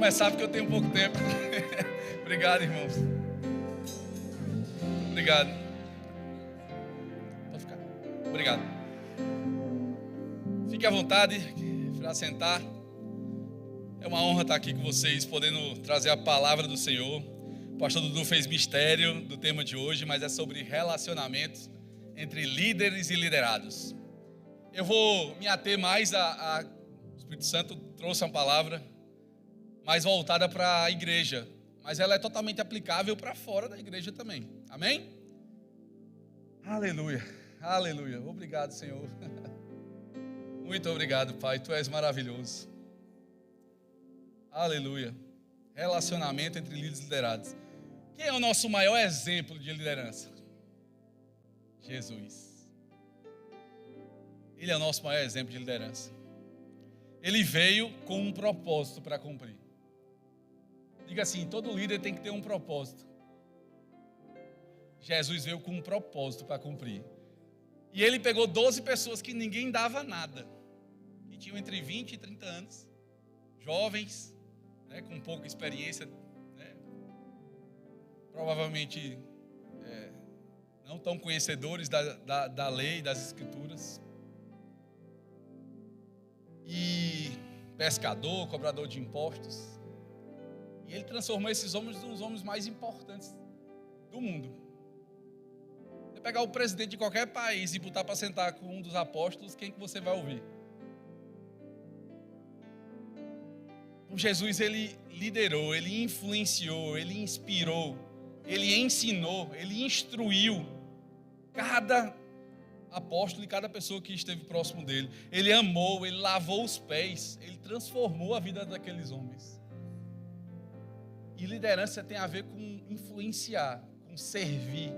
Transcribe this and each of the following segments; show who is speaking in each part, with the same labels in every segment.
Speaker 1: começar porque eu tenho pouco tempo. Obrigado, irmãos. Obrigado. Pode ficar. Obrigado. Fique à vontade para sentar. É uma honra estar aqui com vocês, podendo trazer a palavra do Senhor. O pastor Dudu fez mistério do tema de hoje, mas é sobre relacionamentos entre líderes e liderados. Eu vou me ater mais o Espírito Santo trouxe uma palavra mais voltada para a igreja, mas ela é totalmente aplicável para fora da igreja também. Amém? Aleluia, aleluia. Obrigado, Senhor. Muito obrigado, Pai. Tu és maravilhoso. Aleluia. Relacionamento entre líderes e liderados. Quem é o nosso maior exemplo de liderança? Jesus. Ele é o nosso maior exemplo de liderança. Ele veio com um propósito para cumprir. Diga assim, todo líder tem que ter um propósito. Jesus veio com um propósito para cumprir. E ele pegou 12 pessoas que ninguém dava nada. Que tinham entre 20 e 30 anos. Jovens, né, com pouca experiência. Né, provavelmente não tão conhecedores da lei, das escrituras. E pescador, cobrador de impostos. E ele transformou esses homens nos homens mais importantes do mundo. Você pegar o presidente de qualquer país e botar para sentar com um dos apóstolos, quem que você vai ouvir? O Jesus, ele liderou, ele influenciou, ele inspirou, ele ensinou, ele instruiu cada apóstolo e cada pessoa que esteve próximo dele. Ele amou, ele lavou os pés, ele transformou a vida daqueles homens. E liderança tem a ver com influenciar, com servir,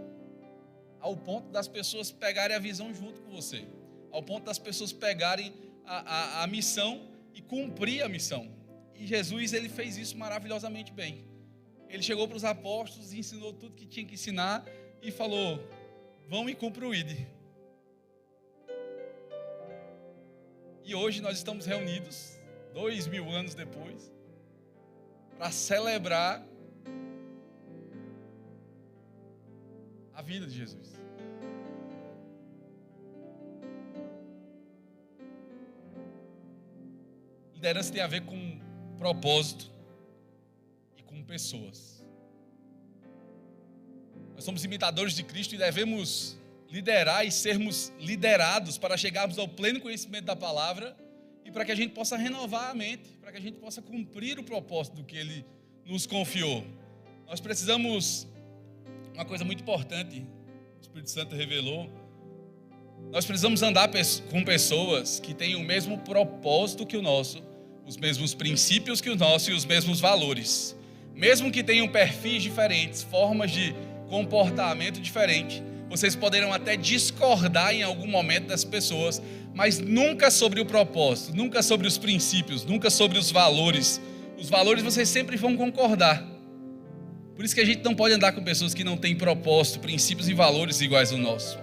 Speaker 1: ao ponto das pessoas pegarem a visão junto com você, ao ponto das pessoas pegarem a missão e cumprir a missão. E Jesus, ele fez isso maravilhosamente bem. Ele chegou para os apóstolos e ensinou tudo que tinha que ensinar e falou: vão e cumpram o ID. E hoje nós estamos reunidos, 2000 anos depois, para celebrar a vida de Jesus. Liderança tem a ver com propósito e com pessoas. Nós somos imitadores de Cristo e devemos liderar e sermos liderados para chegarmos ao pleno conhecimento da palavra e para que a gente possa renovar a mente, para que a gente possa cumprir o propósito do que Ele nos confiou. Nós precisamos, uma coisa muito importante, o Espírito Santo revelou, nós precisamos andar com pessoas que têm o mesmo propósito que o nosso, os mesmos princípios que o nosso e os mesmos valores. Mesmo que tenham perfis diferentes, formas de comportamento diferentes, vocês poderão até discordar em algum momento das pessoas, mas nunca sobre o propósito, nunca sobre os princípios, nunca sobre os valores. Os valores vocês sempre vão concordar. Por isso que a gente não pode andar com pessoas que não têm propósito, princípios e valores iguais ao nosso.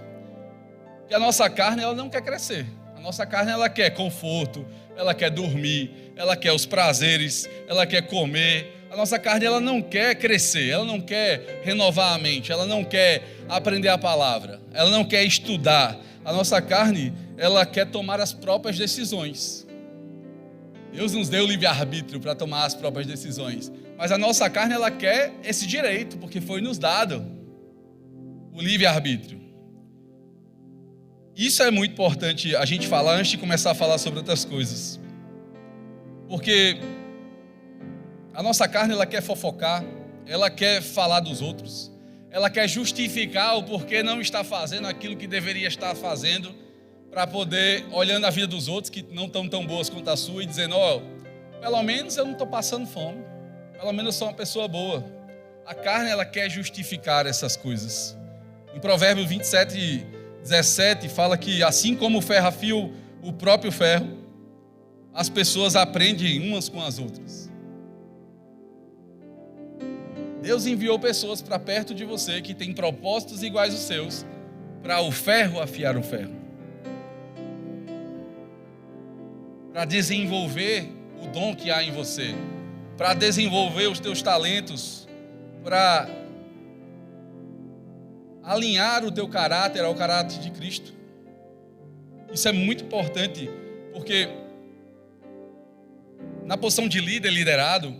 Speaker 1: Porque a nossa carne, ela não quer crescer. A nossa carne, ela quer conforto, ela quer dormir, ela quer os prazeres, ela quer comer. A nossa carne, ela não quer crescer, ela não quer renovar a mente, ela não quer aprender a palavra, ela não quer estudar. A nossa carne, ela quer tomar as próprias decisões. Deus nos deu o livre-arbítrio para tomar as próprias decisões. Mas a nossa carne, ela quer esse direito, porque foi nos dado o livre-arbítrio. Isso é muito importante a gente falar antes de começar a falar sobre outras coisas. Porque a nossa carne, ela quer fofocar, ela quer falar dos outros, ela quer justificar o porquê não está fazendo aquilo que deveria estar fazendo, para poder, olhando a vida dos outros que não estão tão boas quanto a sua e dizendo: ó, pelo menos eu não estou passando fome, pelo menos eu sou uma pessoa boa. A carne, ela quer justificar essas coisas. Em Provérbios 27:17 fala que assim como o ferro afia o próprio ferro, as pessoas aprendem umas com as outras. Deus enviou pessoas para perto de você que têm propósitos iguais aos seus, para o ferro afiar o ferro, para desenvolver o dom que há em você, para desenvolver os teus talentos, para alinhar o teu caráter ao caráter de Cristo. Isso é muito importante, porque na posição de líder, liderado,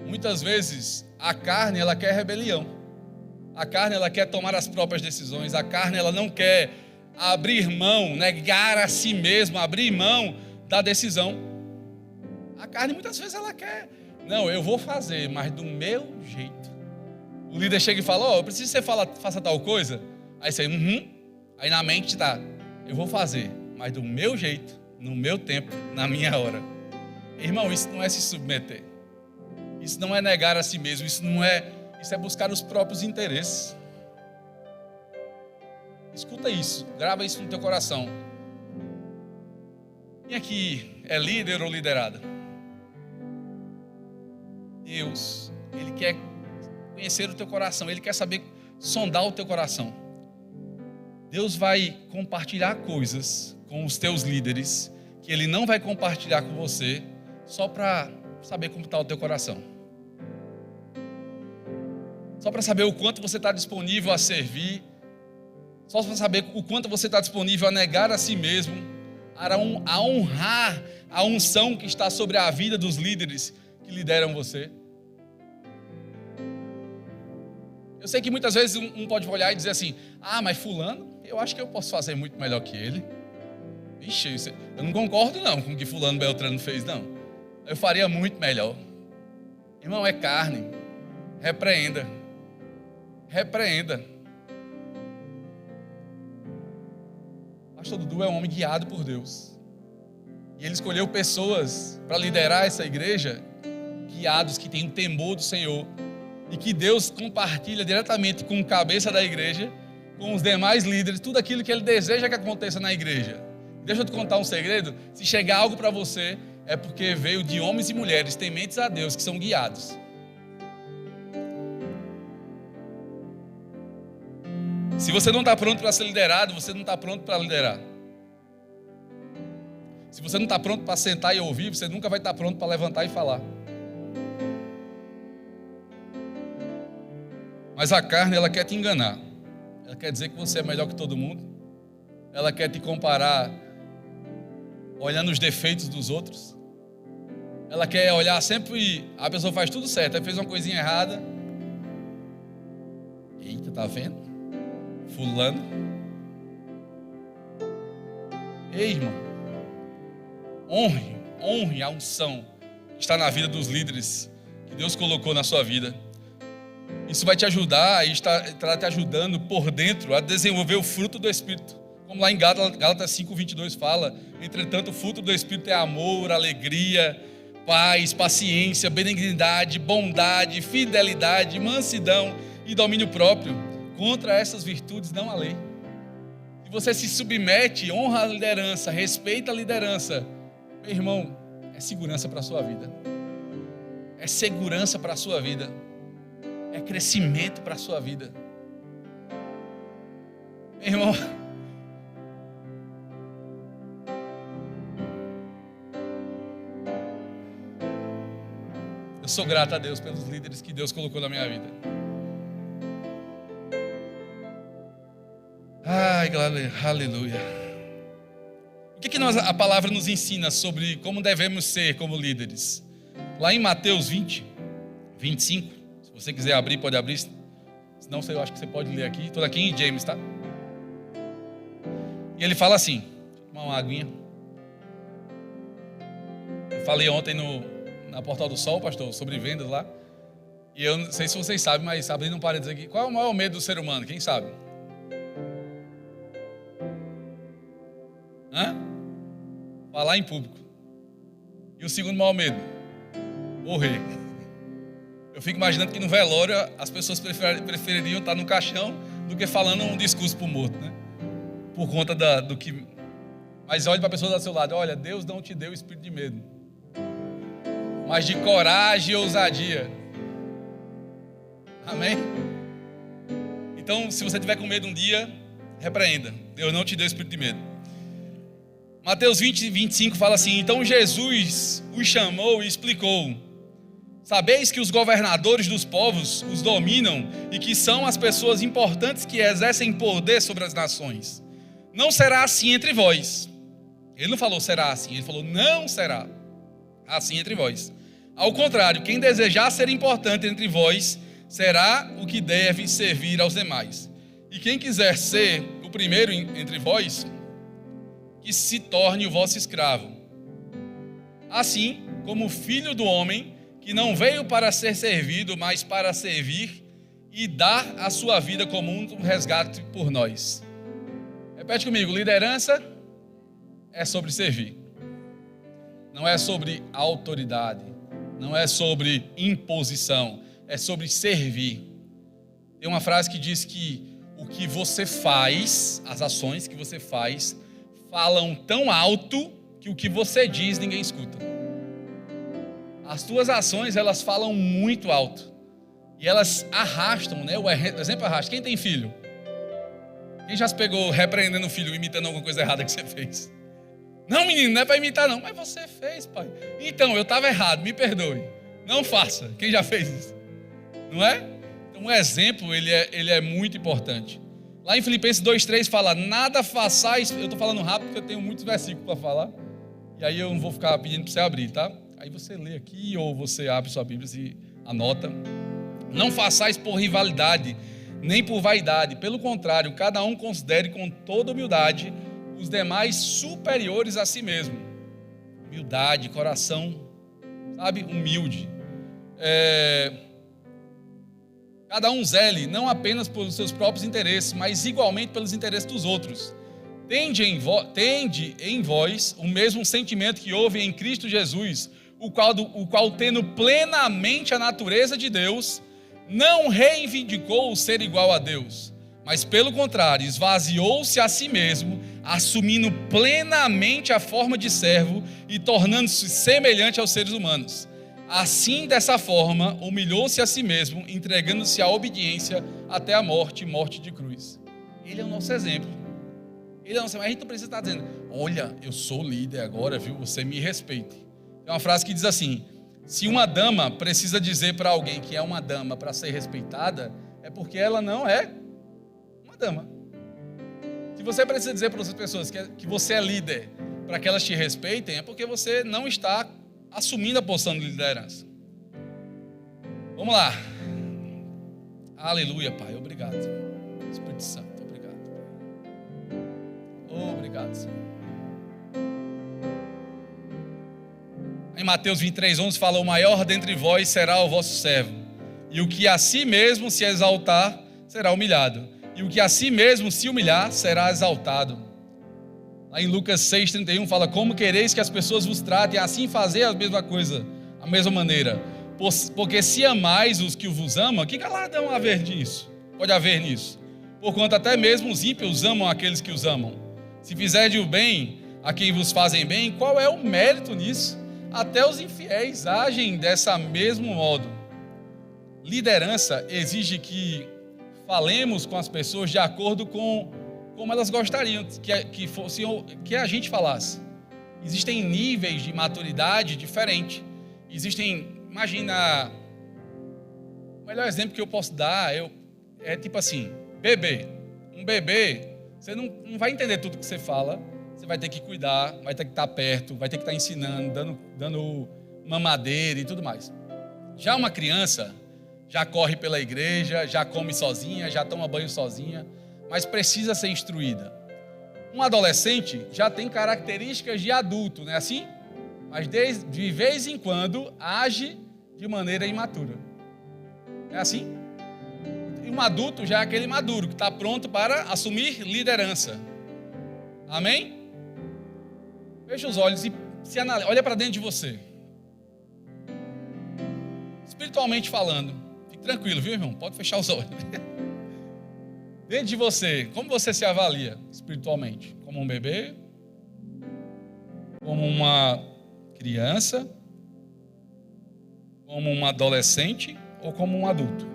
Speaker 1: muitas vezes a carne ela quer rebelião. A carne ela quer tomar as próprias decisões. A carne ela não quer abrir mão, negar a si mesma, abrir mão da decisão. A carne muitas vezes ela quer, não, eu vou fazer, mas do meu jeito. O líder chega e fala, eu preciso que você faça tal coisa. Aí você, Aí na mente tá, eu vou fazer, mas do meu jeito, no meu tempo, na minha hora. Irmão, isso não é se submeter. Isso não é negar a si mesmo, isso é buscar os próprios interesses. Escuta isso, grava isso no teu coração. Quem aqui é líder ou liderada? Deus, Ele quer conhecer o teu coração, Ele quer saber, sondar o teu coração. Deus vai compartilhar coisas com os teus líderes que Ele não vai compartilhar com você só para saber como está o teu coração. Só para saber o quanto você está disponível a servir, só para saber o quanto você está disponível a negar a si mesmo, a honrar a unção que está sobre a vida dos líderes que lideram você. Eu sei que muitas vezes um pode olhar e dizer assim, mas fulano, eu acho que eu posso fazer muito melhor que ele. Ixi, eu não concordo não com o que fulano Beltrano fez, não. Eu faria muito melhor. Irmão, é carne. Repreenda. Pastor Dudu é um homem guiado por Deus. E ele escolheu pessoas para liderar essa igreja, guiados, que têm o temor do Senhor. E que Deus compartilha diretamente com a cabeça da igreja, com os demais líderes, tudo aquilo que Ele deseja que aconteça na igreja. Deixa eu te contar um segredo, se chegar algo para você, é porque veio de homens e mulheres tementes a Deus, que são guiados. Se você não está pronto para ser liderado, você não está pronto para liderar. Se você não está pronto para sentar e ouvir, você nunca vai estar pronto para levantar e falar. Mas a carne, ela quer te enganar. Ela quer dizer que você é melhor que todo mundo. Ela quer te comparar olhando os defeitos dos outros. Ela quer olhar sempre, a pessoa faz tudo certo, aí fez uma coisinha errada. Eita, tá vendo? Fulano. Ei, irmão. Honre a unção que está na vida dos líderes que Deus colocou na sua vida. Isso vai te ajudar e está te ajudando por dentro a desenvolver o fruto do Espírito. Como lá em Gálatas 5:22 fala, entretanto o fruto do Espírito é amor, alegria, paz, paciência, benignidade, bondade, fidelidade, mansidão e domínio próprio. Contra essas virtudes não há lei. Se você se submete, honra a liderança, respeita a liderança, meu irmão, é segurança para a sua vida. É segurança para a sua vida. É crescimento para a sua vida. Meu irmão, eu sou grato a Deus pelos líderes que Deus colocou na minha vida. Ai, aleluia. O que a palavra nos ensina sobre como devemos ser como líderes? Lá em Mateus 20, 25. Se você quiser abrir, pode abrir. Senão eu acho que você pode ler aqui. Estou aqui em James, tá? E ele fala assim, tomar uma aguinha. Eu falei ontem na Portal do Sol, pastor, sobre vendas lá. E eu não sei se vocês sabem, mas abrindo um parênteses aqui, qual é o maior medo do ser humano? Quem sabe? Falar em público. E o segundo maior medo? Morrer. Eu fico imaginando que no velório as pessoas prefeririam estar no caixão do que falando um discurso para o morto, né? Por conta do que... Mas olhe para a pessoa do seu lado, olha, Deus não te deu o espírito de medo, mas de coragem e ousadia. Amém? Então, se você tiver com medo um dia, repreenda. Deus não te deu o espírito de medo. Mateus 20, 25 fala assim: então Jesus os chamou e explicou: sabeis que os governadores dos povos os dominam e que são as pessoas importantes que exercem poder sobre as nações. Não será assim entre vós. Ele não falou será assim, ele falou não será assim entre vós. Ao contrário, quem desejar ser importante entre vós será o que deve servir aos demais. E quem quiser ser o primeiro entre vós, que se torne o vosso escravo. Assim como o Filho do Homem, que não veio para ser servido, mas para servir e dar a sua vida como um resgate por nós. Repete comigo: liderança é sobre servir. Não é sobre autoridade, não é sobre imposição, é sobre servir. Tem uma frase que diz que o que você faz, as ações que você faz, falam tão alto que o que você diz ninguém escuta. As tuas ações, elas falam muito alto. E elas arrastam, né? O exemplo arrasta. Quem tem filho? Quem já se pegou repreendendo o filho, imitando alguma coisa errada que você fez? Não, menino, não é para imitar não. Mas você fez, pai. Então, eu estava errado, me perdoe. Não faça. Quem já fez isso? Não é? Então, o exemplo, ele é muito importante. Lá em Filipenses 2,3 fala: nada façais. Eu estou falando rápido porque eu tenho muitos versículos para falar. E aí eu não vou ficar pedindo para você abrir, tá? Aí você lê aqui ou você abre sua Bíblia e anota. Não façais por rivalidade, nem por vaidade. Pelo contrário, cada um considere com toda humildade os demais superiores a si mesmo. Humildade, coração, sabe? Humilde. Cada um zele, não apenas pelos seus próprios interesses, mas igualmente pelos interesses dos outros. Tende em vós o mesmo sentimento que houve em Cristo Jesus, o qual tendo plenamente a natureza de Deus, não reivindicou o ser igual a Deus, mas pelo contrário, esvaziou-se a si mesmo, assumindo plenamente a forma de servo e tornando-se semelhante aos seres humanos. Assim, dessa forma, humilhou-se a si mesmo, entregando-se à obediência até a morte de cruz. Ele é o nosso exemplo. Ele é o nosso exemplo. A gente não precisa estar dizendo: olha, eu sou líder agora, viu? Você me respeite. Tem uma frase que diz assim: se uma dama precisa dizer para alguém que é uma dama para ser respeitada, é porque ela não é uma dama. Se você precisa dizer para outras pessoas que você é líder para que elas te respeitem, é porque você não está assumindo a posição de liderança. Vamos lá. Aleluia, Pai. Obrigado. Espírito Santo, obrigado. Obrigado, Senhor. Em Mateus 23:11 fala: o maior dentre vós será o vosso servo, e o que a si mesmo se exaltar será humilhado, e o que a si mesmo se humilhar será exaltado. Lá em Lucas 6,31 fala: como quereis que as pessoas vos tratem, assim fazer a mesma coisa, a mesma maneira. Porque se amais os que vos amam, que galardão pode haver nisso? Porquanto até mesmo os ímpios amam aqueles que os amam. Se fizerdes o bem a quem vos fazem bem, qual é o mérito nisso? Até os infiéis agem dessa mesmo modo. Liderança exige que falemos com as pessoas de acordo com como elas gostariam que a gente falasse. Existem níveis de maturidade diferentes. Imagina, o melhor exemplo que eu posso dar é tipo assim: bebê. Um bebê, você não vai entender tudo que você fala, você vai ter que cuidar, vai ter que estar perto, vai ter que estar ensinando, dando mamadeira e tudo mais. Já uma criança já corre pela igreja, já come sozinha, já toma banho sozinha, mas precisa ser instruída. Um adolescente já tem características de adulto, não é assim? Mas de vez em quando age de maneira imatura. É assim? E um adulto já é aquele maduro, que está pronto para assumir liderança. Amém? Feche os olhos e olha para dentro de você. Espiritualmente falando, fique tranquilo, viu, irmão? Pode fechar os olhos. Dentro de você, como você se avalia espiritualmente? Como um bebê? Como uma criança? Como um adolescente? Ou como um adulto?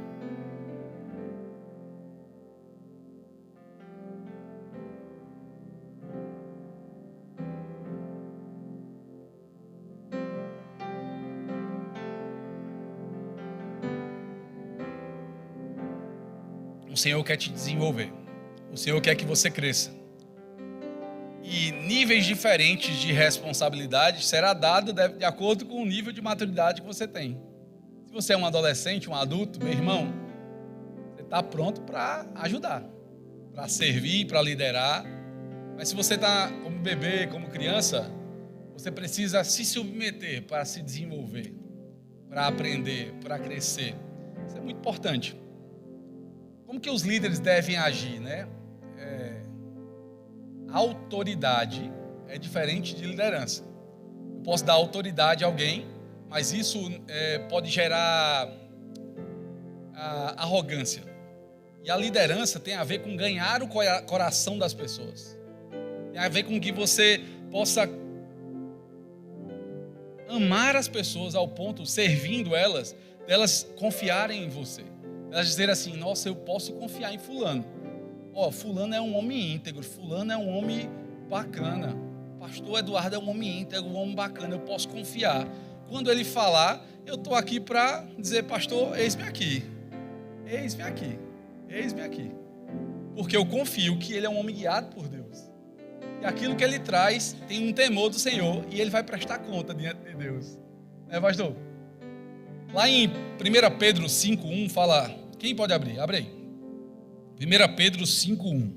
Speaker 1: Senhor quer te desenvolver. O Senhor quer que você cresça. E níveis diferentes de responsabilidade será dado de acordo com o nível de maturidade que você tem. Se você é um adolescente, um adulto, meu irmão, você está pronto para ajudar, para servir, para liderar. Mas se você está como bebê, como criança, você precisa se submeter para se desenvolver, para aprender, para crescer. Isso é muito importante. Como que os líderes devem agir, né? Autoridade é diferente de liderança. Eu posso dar autoridade a alguém, mas isso pode gerar arrogância. E a liderança tem a ver com ganhar o coração das pessoas. Tem a ver com que você possa amar as pessoas ao ponto, servindo elas, delas confiarem em você. Elas dizerem assim, nossa, eu posso confiar em fulano. Fulano é um homem íntegro, fulano é um homem bacana. Pastor Eduardo é um homem íntegro, um homem bacana, eu posso confiar. Quando ele falar, eu estou aqui para dizer, pastor, eis-me aqui. Eis-me aqui. Eis-me aqui. Porque eu confio que ele é um homem guiado por Deus. E aquilo que ele traz tem um temor do Senhor e ele vai prestar conta diante de Deus. Pastor? Lá em 1 Pedro 5:1 fala, quem pode abrir? Abre aí. 1 Pedro 5:1.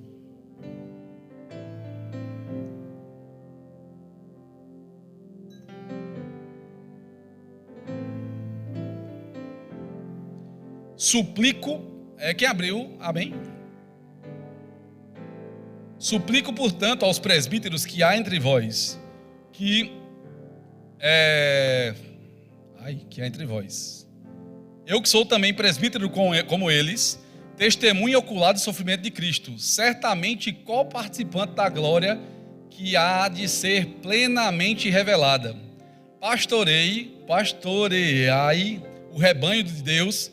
Speaker 1: Suplico, quem abriu? Amém? Suplico, portanto, aos presbíteros que há entre vós, que há entre vós. Eu que sou também presbítero como eles, testemunha ocular do sofrimento de Cristo, certamente co-participante da glória que há de ser plenamente revelada. Pastoreai o rebanho de Deus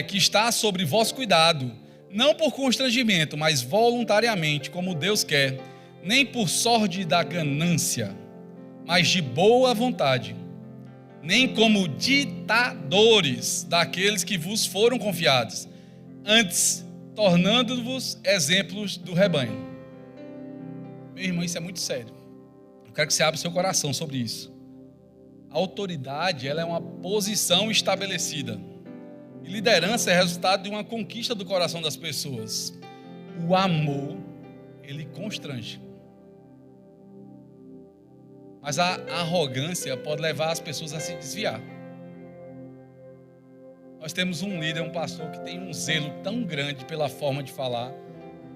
Speaker 1: que está sobre vosso cuidado, não por constrangimento, mas voluntariamente, como Deus quer, nem por sorte da ganância, mas de boa vontade, nem como ditadores daqueles que vos foram confiados, antes tornando-vos exemplos do rebanho. Meu irmão, isso é muito sério. Eu quero que você abra o seu coração sobre isso. A autoridade, ela é uma posição estabelecida. E liderança é resultado de uma conquista do coração das pessoas. O amor, ele constrange. Mas a arrogância pode levar as pessoas a se desviar. Nós temos um líder, um pastor que tem um zelo tão grande pela forma de falar.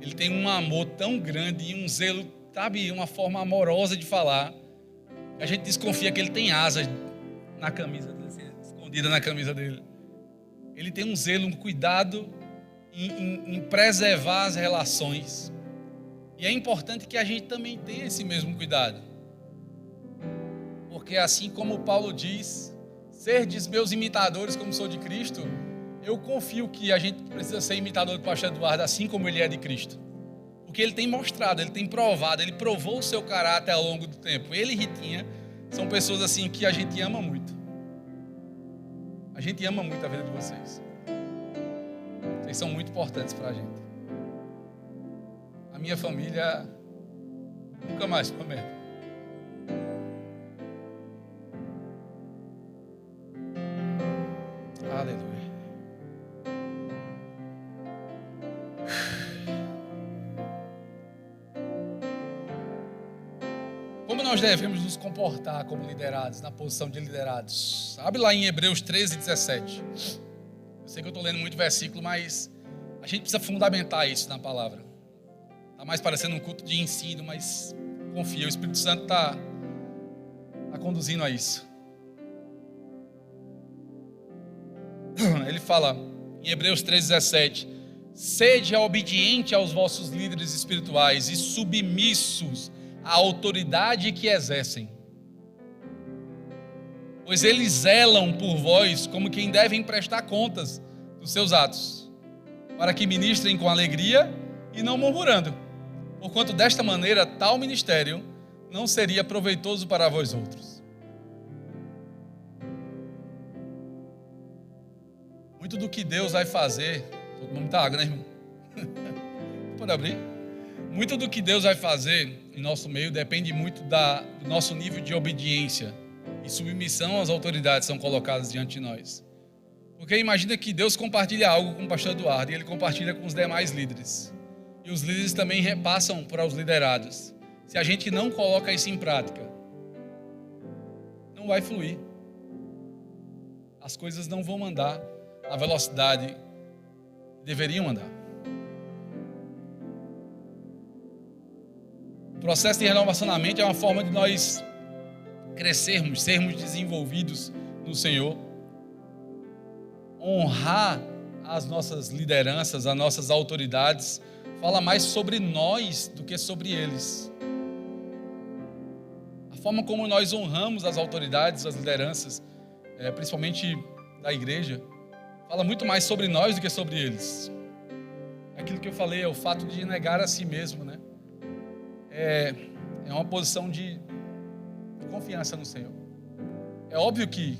Speaker 1: Ele tem um amor tão grande e um zelo, sabe, uma forma amorosa de falar. A gente desconfia que ele tem asas na camisa dele, assim, escondida na camisa dele. Ele tem um zelo, um cuidado em preservar as relações. E é importante que a gente também tenha esse mesmo cuidado. Porque assim como Paulo diz, serdes meus imitadores como sou de Cristo, eu confio que a gente precisa ser imitador do pastor Eduardo assim como ele é de Cristo. Porque ele tem mostrado, ele tem provado, ele provou o seu caráter ao longo do tempo. Ele e Ritinha são pessoas assim que a gente ama muito. A gente ama muito a vida de vocês. Vocês são muito importantes para a gente. A minha família nunca mais promete. Aleluia. Como nós devemos nos comportar como liderados, na posição de liderados? Abre lá em Hebreus 13:17. Eu sei que eu estou lendo muito versículo, mas a gente precisa fundamentar isso na palavra. Está mais parecendo um culto de ensino, mas confia, o Espírito Santo está conduzindo a isso. Ele fala em Hebreus 13:17: sede obediente aos vossos líderes espirituais e submissos à autoridade que exercem, pois eles zelam por vós como quem devem prestar contas dos seus atos, para que ministrem com alegria e não murmurando, porquanto desta maneira tal ministério não seria proveitoso para vós outros. Muito do que Deus vai fazer, todo mundo está água, né, irmão? Pode abrir? Muito do que Deus vai fazer em nosso meio depende muito do nosso nível de obediência e submissão às autoridades que são colocadas diante de nós. Porque imagina que Deus compartilha algo com o pastor Eduardo e ele compartilha com os demais líderes. E os líderes também repassam para os liderados. Se a gente não coloca isso em prática, não vai fluir. As coisas não vão andar na velocidade que deveriam andar. O processo de renovação na mente é uma forma de nós crescermos, sermos desenvolvidos no Senhor. Honrar as nossas lideranças, as nossas autoridades, fala mais sobre nós do que sobre eles. A forma como nós honramos as autoridades, as lideranças, principalmente da igreja, fala muito mais sobre nós do que sobre eles. Aquilo que eu falei é o fato de negar a si mesmo, né? É uma posição de confiança no Senhor. É óbvio que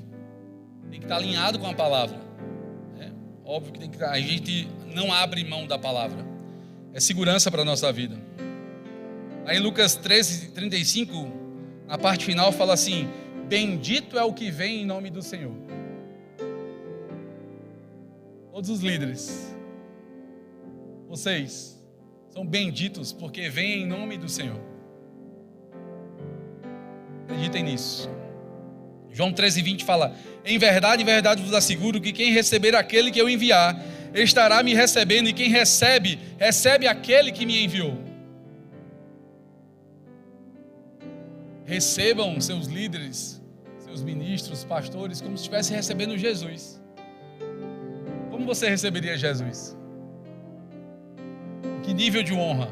Speaker 1: tem que estar alinhado com a palavra. Óbvio que a gente não abre mão da palavra. É segurança para a nossa vida. Aí em Lucas 13:35, na parte final fala assim: bendito é o que vem em nome do Senhor. Todos os líderes, vocês são benditos porque vêm em nome do Senhor. Acreditem nisso. João 13:20 fala: em verdade vos asseguro que quem receber aquele que eu enviar, estará me recebendo, e quem recebe, recebe aquele que me enviou. Recebam seus líderes, seus ministros, pastores, como se estivesse recebendo Jesus. Como você receberia Jesus? Que nível de honra?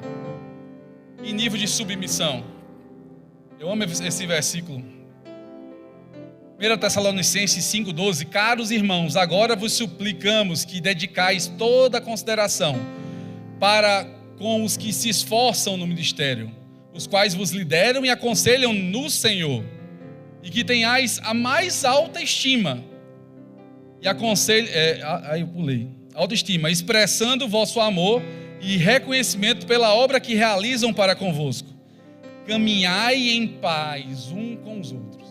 Speaker 1: Que nível de submissão? Eu amo esse versículo. 1 Tessalonicenses 5:12, caros irmãos, agora vos suplicamos que dedicais toda a consideração para com os que se esforçam no ministério, os quais vos lideram e aconselham no Senhor, e que tenhais a mais alta estima, autoestima, expressando o vosso amor e reconhecimento pela obra que realizam para convosco. Caminhai em paz um com os outros.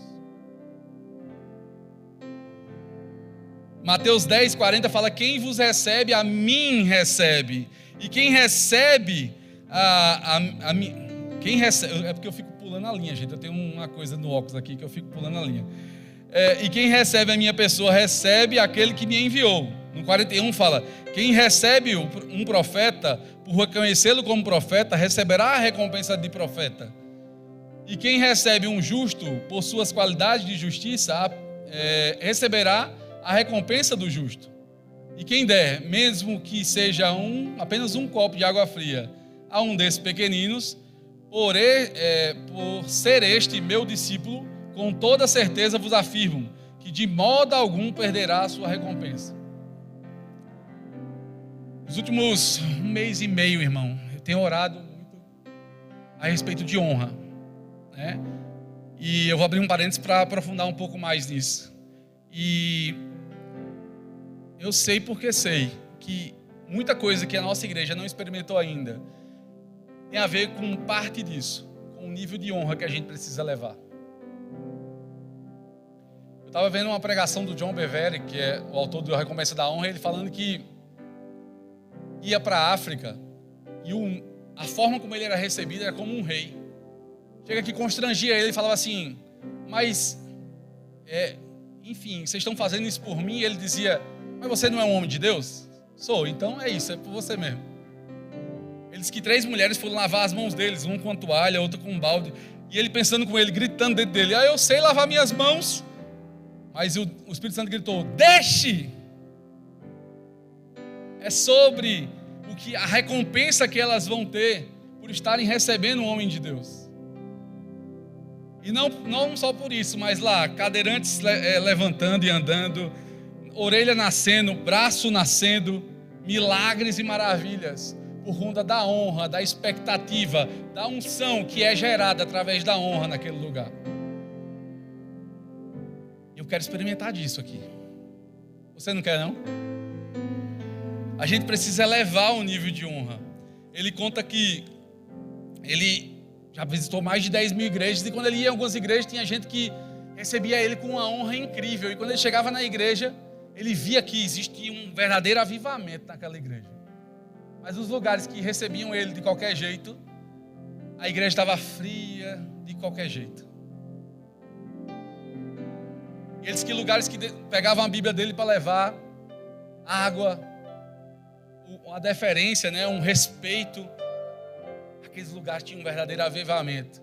Speaker 1: Mateus 10:40 fala: quem vos recebe, a mim recebe. E quem recebe a mim... Quem recebe... É porque eu fico pulando a linha, gente. Eu tenho uma coisa no óculos aqui que eu fico pulando a linha. E quem recebe a minha pessoa, recebe aquele que me enviou. No 41 fala: quem recebe um profeta, por reconhecê-lo como profeta, receberá a recompensa de profeta. E quem recebe um justo, por suas qualidades de justiça, receberá a recompensa do justo. E quem der, mesmo que seja apenas um copo de água fria, a um desses pequeninos, por ser este meu discípulo, com toda certeza vos afirmo que de modo algum perderá a sua recompensa. Nos últimos 1 mês e meio, irmão, eu tenho orado muito a respeito de honra, né? E eu vou abrir um parênteses para aprofundar um pouco mais nisso. E eu sei porque sei que muita coisa que a nossa igreja não experimentou ainda tem a ver com parte disso, com o nível de honra que a gente precisa levar. Eu estava vendo uma pregação do John Bevere, que é o autor da Recompensa da Honra, ele falando que ia para a África e a forma como ele era recebido era como um rei. Chega que constrangia ele e falava assim: mas, enfim, vocês estão fazendo isso por mim? E ele dizia: mas você não é um homem de Deus? Sou, então é isso, é por você mesmo. Ele disse que 3 mulheres foram lavar as mãos deles, uma com a toalha, outra com um balde, e ele pensando com ele, gritando dentro dele: eu sei lavar minhas mãos. Mas o Espírito Santo gritou: deixe! É sobre a recompensa que elas vão ter por estarem recebendo um homem de Deus. E não só por isso, mas lá, cadeirantes levantando e andando, orelha nascendo, braço nascendo, milagres e maravilhas, por conta da honra, da expectativa, da unção que é gerada através da honra naquele lugar. Eu quero experimentar disso aqui. Você não quer, não? A gente precisa elevar o nível de honra. Ele conta que ele já visitou mais de 10 mil igrejas, e quando ele ia em algumas igrejas, tinha gente que recebia ele com uma honra incrível. E quando ele chegava na igreja, ele via que existia um verdadeiro avivamento naquela igreja. Mas os lugares que recebiam ele de qualquer jeito, a igreja estava fria de qualquer jeito. E ele disse que lugares que pegavam a Bíblia dele para levar água, uma deferência, né, um respeito, aqueles lugares tinham um verdadeiro avivamento,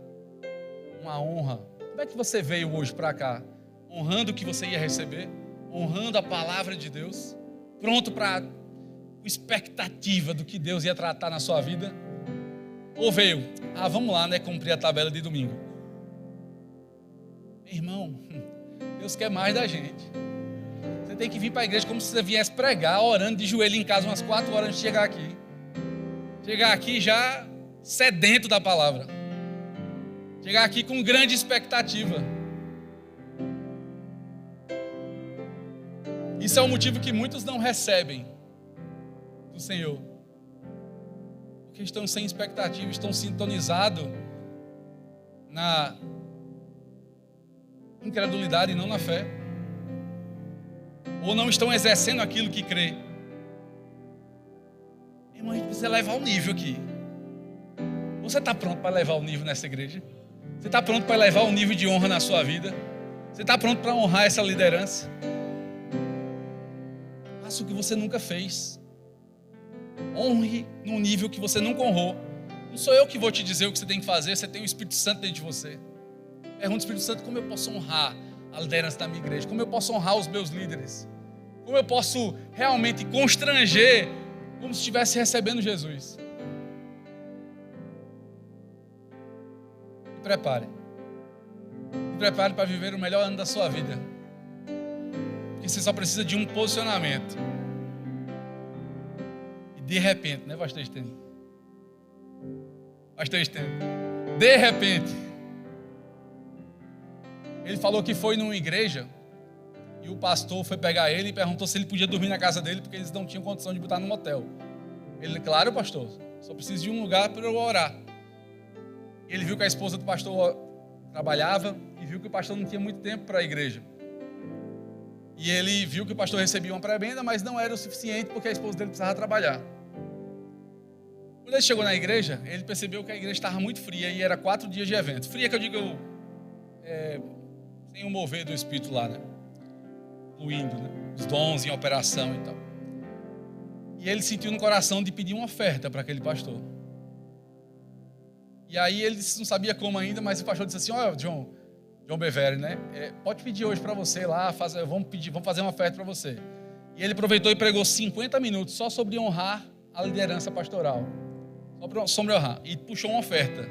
Speaker 1: uma honra. Como é que você veio hoje para cá? Honrando o que você ia receber, honrando a palavra de Deus, pronto para expectativa do que Deus ia tratar na sua vida? Ou veio, vamos lá, né, cumprir a tabela de domingo? Meu irmão, Deus quer mais da gente. Você tem que vir para a igreja como se você viesse pregar, orando de joelho em casa umas 4 horas antes de chegar aqui. Chegar aqui já sedento da palavra. Chegar aqui com grande expectativa. Isso é o motivo que muitos não recebem do Senhor. Porque estão sem expectativa, estão sintonizados na incredulidade e não na fé. Ou não estão exercendo aquilo que crê. Irmão, a gente precisa levar o nível aqui. Você está pronto para levar o nível nessa igreja? Você está pronto para levar o nível de honra na sua vida? Você está pronto para honrar essa liderança? Faça o que você nunca fez. Honre num nível que você nunca honrou. Não sou eu que vou te dizer o que você tem que fazer. Você tem o Espírito Santo dentro de você. Pergunta ao Espírito Santo: como eu posso honrar a liderança da minha igreja? Como eu posso honrar os meus líderes? Como eu posso realmente constranger como se estivesse recebendo Jesus? Se prepare. Se prepare para viver o melhor ano da sua vida. Porque você só precisa de um posicionamento. E de repente, né, pastor Estênio? Pastor Estênio, de repente, ele falou que foi numa igreja e o pastor foi pegar ele e perguntou se ele podia dormir na casa dele, porque eles não tinham condição de botar num hotel. Ele: claro, pastor, só preciso de um lugar para eu orar. Ele viu que a esposa do pastor trabalhava e viu que o pastor não tinha muito tempo para a igreja. E ele viu que o pastor recebia uma prebenda, mas não era o suficiente porque a esposa dele precisava trabalhar. Quando ele chegou na igreja, ele percebeu que a igreja estava muito fria e era 4 dias de evento. Fria que eu digo, sem o mover do Espírito lá, né? Fluindo, né? Os dons em operação e tal. E ele sentiu no coração de pedir uma oferta para aquele pastor. E aí ele não sabia como ainda, mas o pastor disse assim: olha, John Bevere, né? Pode pedir hoje para você lá, vamos fazer uma oferta para você. E ele aproveitou e pregou 50 minutos só sobre honrar a liderança pastoral. Só sobre honrar. E puxou uma oferta.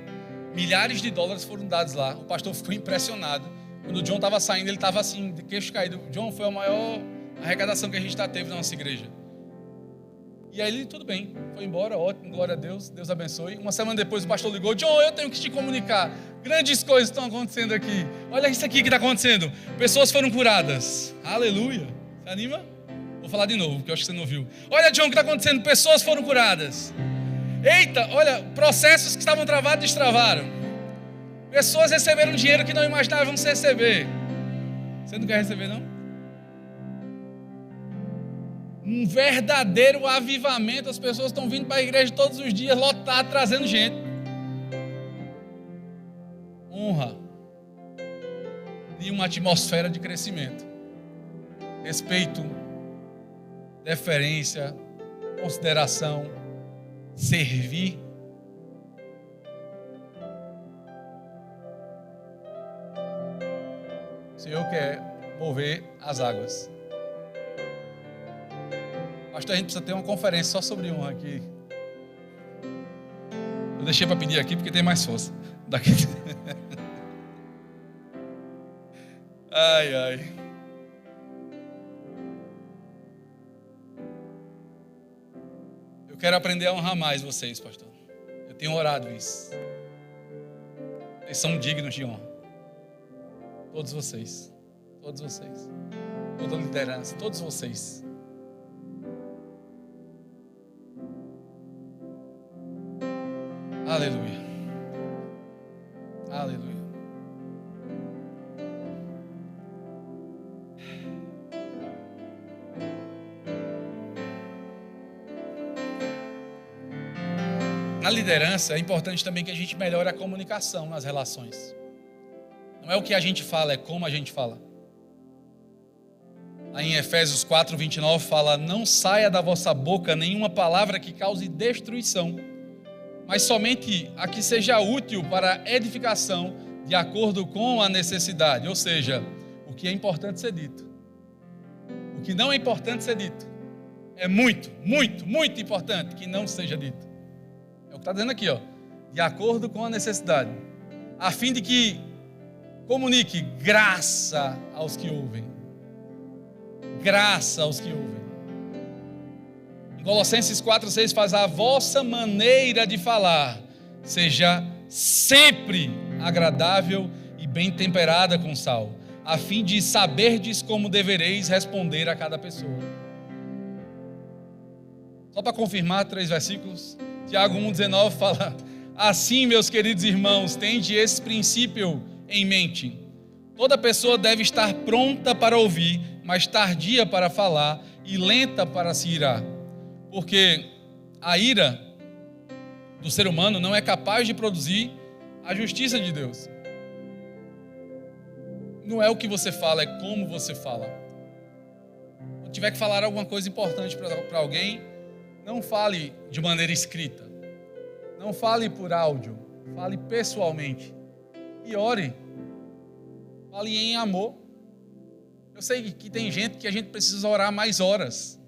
Speaker 1: Milhares de dólares foram dados lá. O pastor ficou impressionado. Quando o John estava saindo, ele estava assim, de queixo caído. John, foi a maior arrecadação que a gente teve na nossa igreja. E aí ele: tudo bem, foi embora, ótimo, glória a Deus, Deus abençoe. Uma semana depois o pastor ligou: John, eu tenho que te comunicar, grandes coisas estão acontecendo aqui. Olha isso aqui que está acontecendo. Pessoas foram curadas. Aleluia. Você anima? Vou falar de novo, porque eu acho que você não ouviu. Olha, John, o que está acontecendo? Pessoas foram curadas. Eita, olha, processos que estavam travados destravaram. Pessoas receberam dinheiro que não imaginavam se receber. Você não quer receber, não? Um verdadeiro avivamento. As pessoas estão vindo para a igreja todos os dias, lotado, trazendo gente. Honra. E uma atmosfera de crescimento. Respeito, deferência, consideração, servir. O Senhor quer mover as águas. Pastor, a gente precisa ter uma conferência só sobre honra aqui. Eu deixei para pedir aqui porque tem mais força. Daqui. Ai, ai. Eu quero aprender a honrar mais vocês, pastor. Eu tenho orado isso. Vocês são dignos de honra. Todos vocês. Todos vocês. Toda a liderança. Todos vocês. na liderança é importante também que a gente melhore a comunicação nas relações. Não é o que a gente fala, é como a gente fala. Lá em Efésios 4:29 fala: não saia da vossa boca nenhuma palavra que cause destruição, mas somente a que seja útil para edificação de acordo com a necessidade. Ou seja, o que é importante ser dito. O que não é importante ser dito. É muito, muito, muito importante que não seja dito. É o que está dizendo aqui, ó. De acordo com a necessidade. A fim de que comunique graça aos que ouvem. Graça aos que ouvem. Em Colossenses 4:6 faz: a vossa maneira de falar seja sempre agradável e bem temperada com sal, a fim de saberdes como devereis responder a cada pessoa. Só para confirmar 3 versículos, Tiago 1:19 fala: assim, meus queridos irmãos, tende esse princípio em mente. Toda pessoa deve estar pronta para ouvir, mas tardia para falar e lenta para se irar. Porque a ira do ser humano não é capaz de produzir a justiça de Deus. Não é o que você fala, é como você fala. Quando tiver que falar alguma coisa importante para alguém, não fale de maneira escrita. Não fale por áudio. Fale pessoalmente. E ore. Fale em amor. Eu sei que tem gente que a gente precisa orar mais horas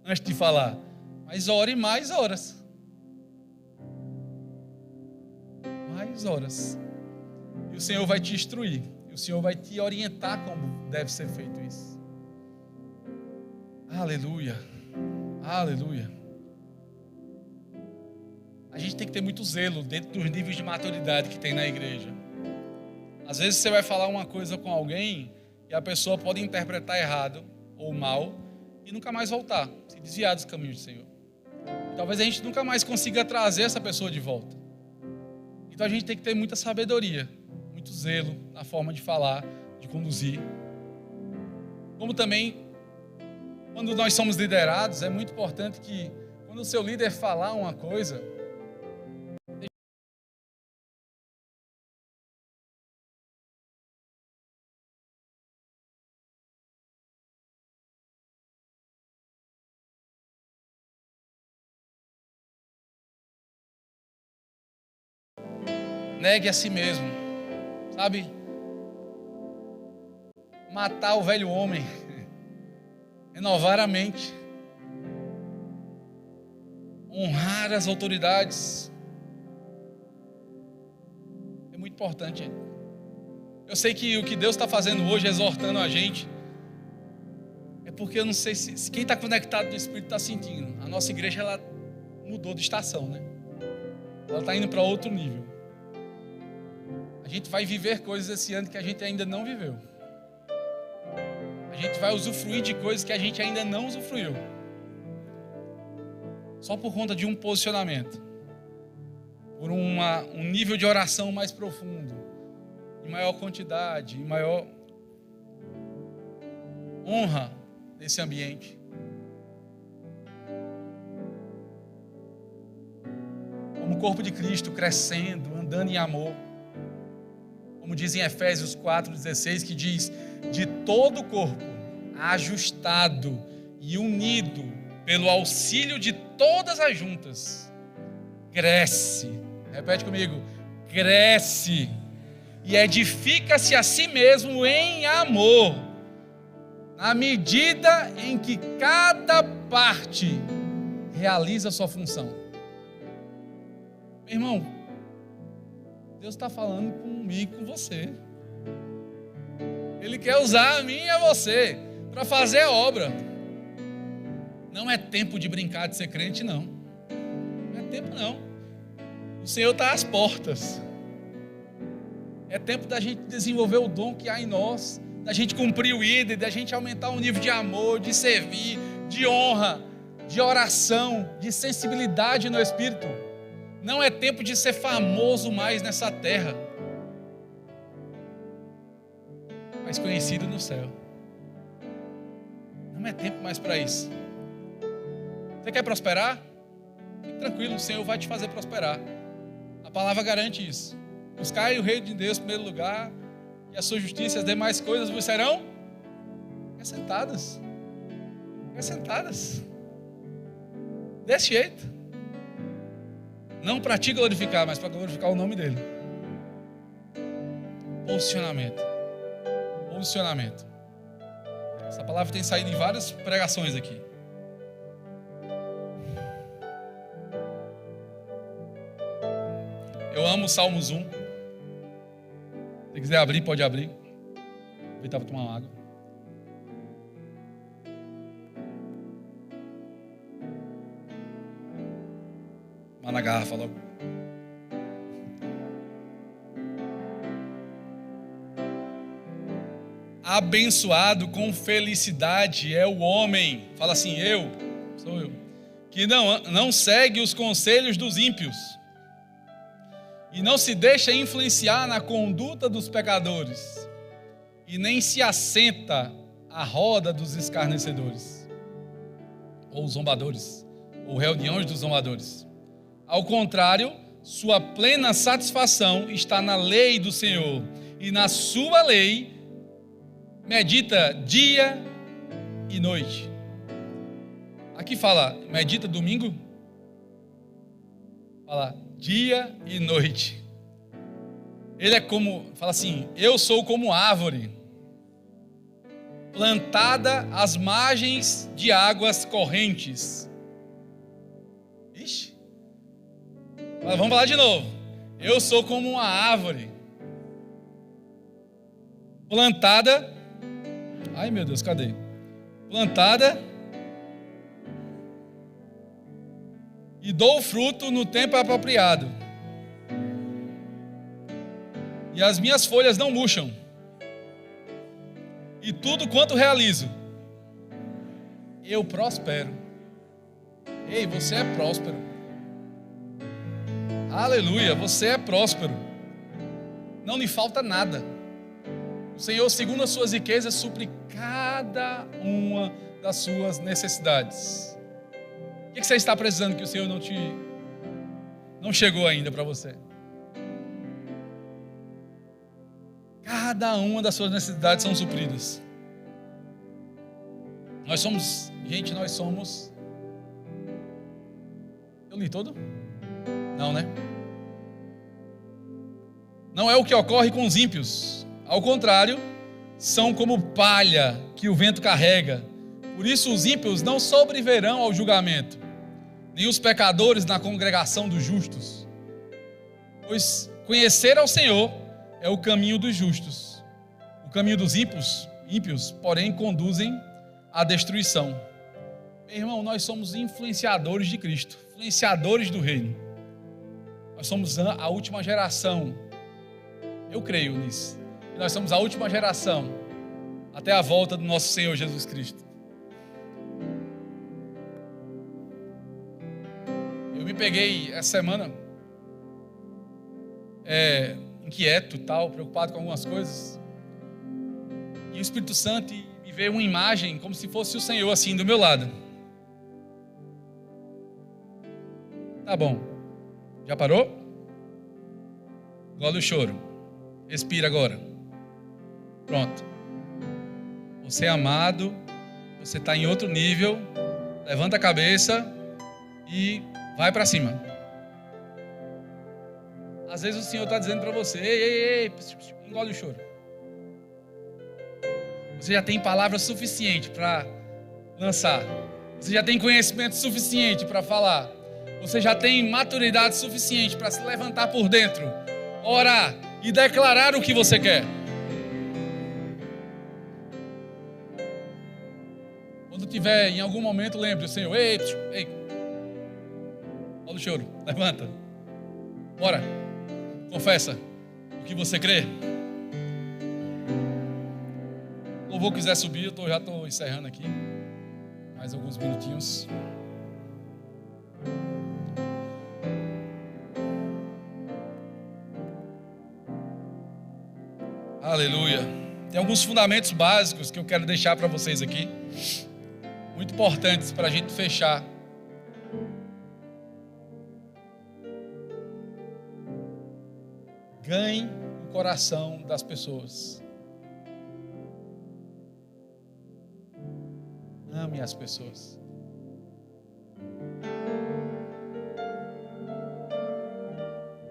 Speaker 1: antes de falar. Mas ore mais horas. Mais horas. E o Senhor vai te instruir. E o Senhor vai te orientar como deve ser feito isso. Aleluia. Aleluia. A gente tem que ter muito zelo dentro dos níveis de maturidade que tem na igreja. Às vezes você vai falar uma coisa com alguém e a pessoa pode interpretar errado ou mal e nunca mais voltar, se desviar dos caminhos do Senhor. E talvez a gente nunca mais consiga trazer essa pessoa de volta. Então a gente tem que ter muita sabedoria, muito zelo na forma de falar, de conduzir. Como também, quando nós somos liderados, é muito importante que quando o seu líder falar uma coisa, negue a si mesmo, sabe? Matar o velho homem, renovar a mente, honrar as autoridades. É muito importante. Eu sei que o que Deus está fazendo hoje, exortando a gente, é porque eu não sei se quem está conectado no Espírito está sentindo. A nossa igreja, ela mudou de estação, né? Ela está indo para outro nível. A gente vai viver coisas esse ano que a gente ainda não viveu. A gente vai usufruir de coisas que a gente ainda não usufruiu. Só por conta de um posicionamento. Por um nível de oração mais profundo. Em maior quantidade, em maior honra nesse ambiente. Como o corpo de Cristo crescendo, andando em amor. Como diz em Efésios 4:16, que diz: de todo o corpo, ajustado e unido pelo auxílio de todas as juntas, cresce. Repete comigo: cresce e edifica-se a si mesmo em amor, na medida em que cada parte realiza a sua função. Meu irmão, Deus está falando comigo e com você. Ele quer usar a mim e a você para fazer a obra. Não é tempo de brincar de ser crente, não. Não é tempo, não. O Senhor está às portas. É tempo da gente desenvolver o dom que há em nós, da gente cumprir o ídolo, da gente aumentar o nível de amor, de servir, de honra, de oração, de sensibilidade no Espírito. Não é tempo de ser famoso mais nessa terra, mas conhecido no céu. Não é tempo mais para isso. Você quer prosperar? Fique tranquilo, o Senhor vai te fazer prosperar. A palavra garante isso. Buscai o reino de Deus em primeiro lugar, e a sua justiça e as demais coisas vos serão acrescentadas. Acrescentadas. Desse jeito. Não para te glorificar, mas para glorificar o nome dele. Posicionamento. Posicionamento. Essa palavra tem saído em várias pregações aqui. Eu amo Salmos 1. Se quiser abrir, pode abrir. Aproveitar para tomar uma água. Lá na garrafa logo. Abençoado com felicidade é o homem. Fala assim, sou eu. Que não segue os conselhos dos ímpios. E não se deixa influenciar na conduta dos pecadores. E nem se assenta à roda dos escarnecedores. Ou zombadores. Ou reuniões dos zombadores. Ao contrário, sua plena satisfação está na lei do Senhor. E na sua lei medita dia e noite. Aqui fala, medita domingo. Fala dia e noite. Ele é como, fala assim, eu sou como árvore plantada às margens de águas correntes. Ixi. Vamos falar de novo. Eu sou como uma árvore plantada. Ai meu Deus, cadê? Plantada e dou fruto no tempo apropriado. E as minhas folhas não murcham. E tudo quanto realizo, eu prospero. Ei, você é próspero. Aleluia, você é próspero. Não lhe falta nada. O Senhor, segundo as suas riquezas, supre cada uma das suas necessidades. O que você está precisando que o Senhor não chegou ainda para você? Cada uma das suas necessidades são supridas. Nós somos. Eu li todo? Não, né? Não é o que ocorre com os ímpios. Ao contrário, são como palha que o vento carrega. Por isso os ímpios não sobreviverão ao julgamento, nem os pecadores na congregação dos justos. Pois conhecer ao Senhor é o caminho dos justos. O caminho dos ímpios, porém, conduzem à destruição. Meu irmão, nós somos influenciadores de Cristo, influenciadores do reino. Nós somos a última geração. Eu creio nisso. Nós somos a última geração até a volta do nosso Senhor Jesus Cristo. Eu me peguei essa semana inquieto, preocupado com algumas coisas. E o Espírito Santo me veio uma imagem como se fosse o Senhor assim do meu lado. Tá bom. Já parou? Engole o choro. Respira agora. Pronto. Você é amado. Você está em outro nível. Levanta a cabeça e vai para cima. Às vezes o Senhor está dizendo para você: ei, engole o choro. Você já tem palavra suficiente para lançar. Você já tem conhecimento suficiente para falar. Você já tem maturidade suficiente para se levantar por dentro, orar e declarar o que você quer. Quando tiver em algum momento, lembre o Senhor: ei, olha o choro, levanta, bora, confessa o que você crê. O louvor quiser subir, eu já estou encerrando aqui, mais alguns minutinhos. Aleluia. Tem alguns fundamentos básicos que eu quero deixar para vocês aqui, muito importantes para a gente fechar. ganhe o coração das pessoas. Ame as pessoas.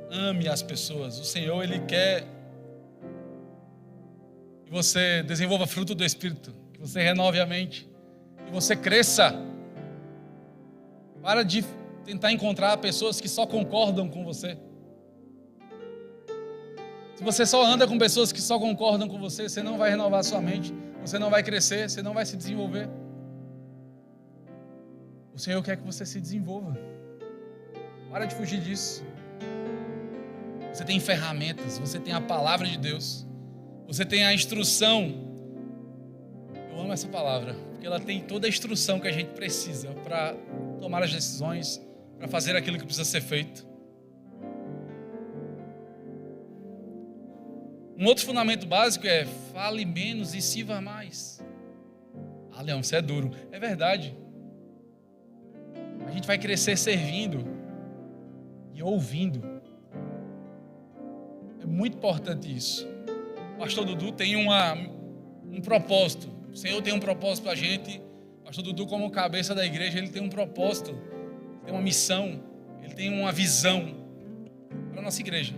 Speaker 1: Ame as pessoas. O Senhor, Ele quer que você desenvolva fruto do Espírito, que você renove a mente, que você cresça. Para de tentar encontrar pessoas que só concordam com você. Se você só anda com pessoas que só concordam com você, você não vai renovar a sua mente, você não vai crescer, você não vai se desenvolver. O Senhor quer que você se desenvolva. Para de fugir disso. Você tem ferramentas, você tem a palavra de Deus, você tem a instrução. Eu amo essa palavra, porque ela tem toda a instrução que a gente precisa para tomar as decisões, para fazer aquilo que precisa ser feito. Um outro fundamento básico é: fale menos e sirva mais. Ah, Leão, isso é duro. É verdade. A gente vai crescer servindo e ouvindo. É muito importante isso. O pastor Dudu tem um propósito. O Senhor tem um propósito para a gente. O pastor Dudu, como cabeça da igreja, ele tem um propósito, tem uma missão, ele tem uma visão para a nossa igreja.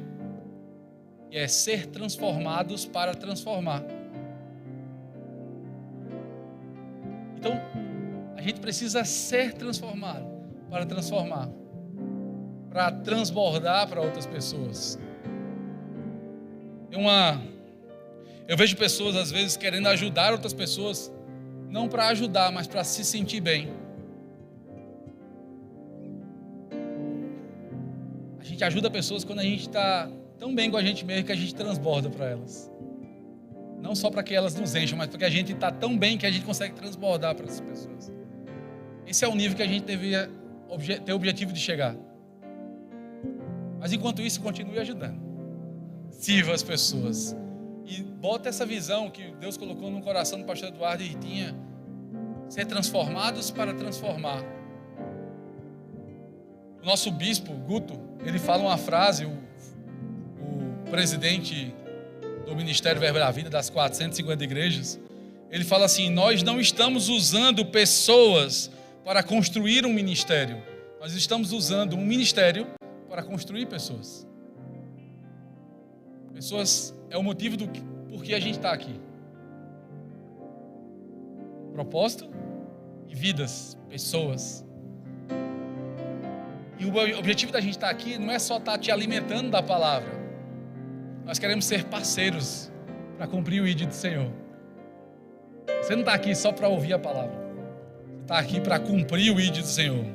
Speaker 1: E é ser transformados para transformar. Então, a gente precisa ser transformado para transformar, para transbordar para outras pessoas. Eu vejo pessoas às vezes querendo ajudar outras pessoas, não para ajudar, mas para se sentir bem. A gente ajuda pessoas quando a gente está tão bem com a gente mesmo que a gente transborda para elas. Não só para que elas nos encham, mas porque a gente está tão bem que a gente consegue transbordar para essas pessoas. Esse é o nível que a gente deveria ter o objetivo de chegar. Mas enquanto isso, continue ajudando. Sirva as pessoas. E bota essa visão que Deus colocou no coração do pastor Eduardo e Ritinha. Ser transformados para transformar. O nosso bispo, Guto, ele fala uma frase, o presidente do Ministério Verbo da Vida, das 450 igrejas, ele fala assim: nós não estamos usando pessoas para construir um ministério. Nós estamos usando um ministério para construir pessoas. Pessoas é o motivo por que a gente está aqui. Propósito e vidas, pessoas. E o objetivo da gente estar aqui não é só estar te alimentando da palavra. Nós queremos ser parceiros para cumprir o ID do Senhor. Você não está aqui só para ouvir a palavra. Você está aqui para cumprir o ID do Senhor.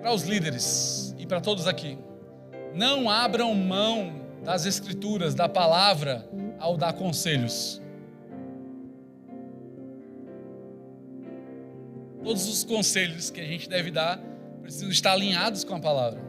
Speaker 1: Para os líderes e para todos aqui, não abram mão das escrituras, da palavra, ao dar conselhos. Todos os conselhos que a gente deve dar precisam estar alinhados com a palavra.